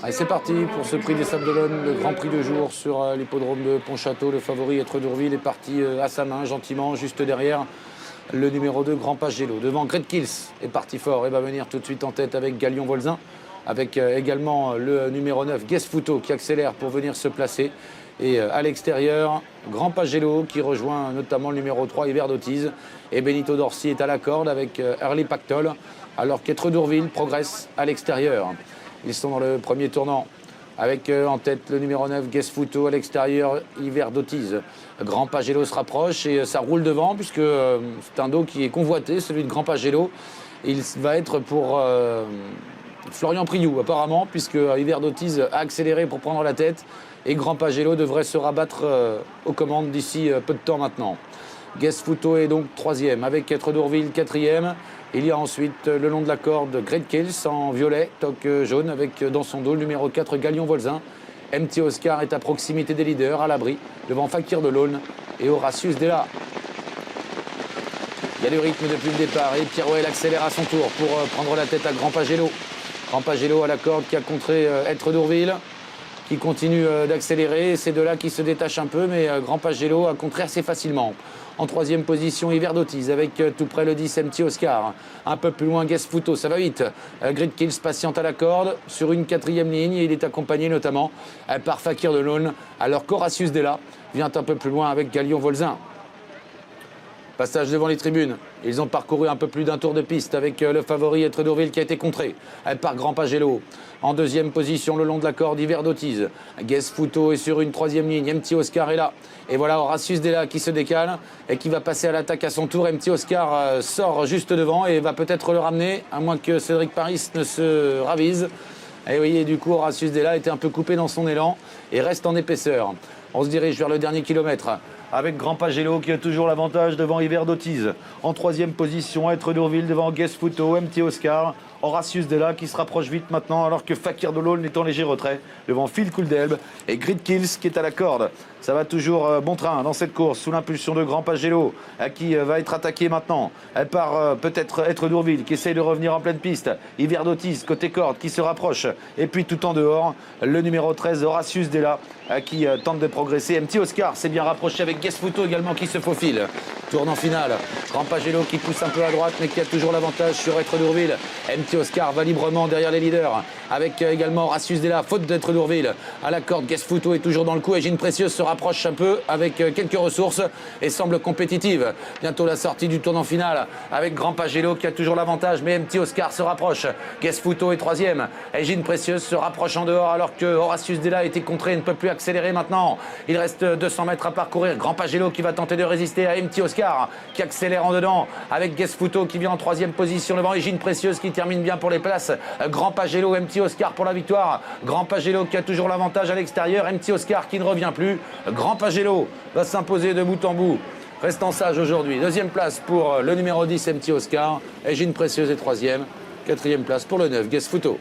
Allez, c'est parti pour ce prix des Sables d'Olonne, le grand prix de jour sur l'hippodrome de Pontchâteau. Le favori Être d'Ourville est parti à sa main, gentiment, juste derrière le numéro 2, Grand Pagelo. Devant, Great Kills est parti fort et va venir tout de suite en tête avec Galion Volzin, avec également le numéro 9, Guess Futo, qui accélère pour venir se placer. Et à l'extérieur, Grand Pagelo qui rejoint notamment le numéro 3, Hiver d'Autise. Et Benito Dorsi est à la corde avec Early Pactol, alors qu'Être d'Ourville progresse à l'extérieur. Ils sont dans le premier tournant avec en tête le numéro 9, Guess Futo, à l'extérieur, Hiver d'Autise. Grand Pagelo se rapproche et ça roule devant puisque c'est un dos qui est convoité, celui de Grand Pagelo. Il va être pour Florian Priou apparemment, puisque Hiver d'Autise a accéléré pour prendre la tête et Grand Pagelo devrait se rabattre aux commandes d'ici peu de temps maintenant. Guess Futo est donc troisième, avec Être d'Ourville quatrième. Il y a ensuite le long de la corde Great Kills en violet, toque jaune, avec dans son dos le numéro 4 Galion Volzin. MT Oscar est à proximité des leaders, à l'abri, devant Fakir de l'Aulne et Horatius Della. Il y a le rythme depuis le départ et Pierre-Ouel accélère à son tour pour prendre la tête à Grand Pagelo. Grand Pagelo à la corde qui a contré Être d'Ourville, qui continue d'accélérer. C'est de là qui se détache un peu, mais Grand Pagelo a contré assez facilement. En troisième position, Hiver d'Autise, avec tout près le 10, MT Oscar. Un peu plus loin, Guess Futo, ça va vite. Great Kills patiente à la corde, sur une quatrième ligne. Il est accompagné notamment par Fakir de l'Aulne, alors qu'Horatius Della vient un peu plus loin avec Galion Volzin. Passage devant les tribunes. Ils ont parcouru un peu plus d'un tour de piste avec le favori Être d'Ourville qui a été contré par Grand Pagelo. En deuxième position, le long de la corde, Hiver d'Autise. Guess Futo est sur une troisième ligne. MT Oscar est là. Et voilà Horatius Della qui se décale et qui va passer à l'attaque à son tour. MT Oscar sort juste devant et va peut-être le ramener, à moins que Cédric Paris ne se ravise. Et oui, et du coup, Horatius Della était un peu coupé dans son élan et reste en épaisseur. On se dirige vers le dernier kilomètre avec Grand Pagelo qui a toujours l'avantage devant Hiver d'Autise. En troisième position, Être d'Ourville devant Guess Futo, MT Oscar. Horatius Della qui se rapproche vite maintenant alors que Fakir de l'Aulne est en léger retrait devant Phil Couldelb et Great Kills qui est à la corde. Ça va toujours bon train dans cette course sous l'impulsion de Grand Pagelo qui va être attaqué maintenant par peut-être Être d'Ourville qui essaye de revenir en pleine piste. Hiver d'Autise côté corde qui se rapproche et puis tout en dehors le numéro 13 Horatius Della qui tente de progresser. MT Oscar s'est bien rapproché avec Guess Futo également qui se faufile. Tournant final, Grand Pagelo qui pousse un peu à droite mais qui a toujours l'avantage sur Être d'Ourville. MT Oscar va librement derrière les leaders avec également Horatius Della, faute d'Être d'Ourville. À la corde, Guess Futo est toujours dans le coup et Gine Précieuse se rapproche un peu avec quelques ressources et semble compétitive. Bientôt la sortie du tournant final avec Grand Pagelo qui a toujours l'avantage mais MT Oscar se rapproche. Guess Futo est troisième et Gine Précieuse se rapproche en dehors alors que Horatius Della a été contré et ne peut plus accélérer maintenant. Il reste 200 mètres à parcourir. Grand Pagelo qui va tenter de résister à MT Oscar qui accélère en dedans avec Guess Futo qui vient en troisième position devant et Gine Précieuse qui termine bien pour les places. Grand Pagelo, MT Oscar pour la victoire. Grand Pagelo qui a toujours l'avantage à l'extérieur. MT Oscar qui ne revient plus. Grand Pagelo va s'imposer de bout en bout. Restant sage aujourd'hui. Deuxième place pour le numéro 10, MT Oscar. Et Gine Précieuse est troisième. Quatrième place pour le 9, Guess Futo.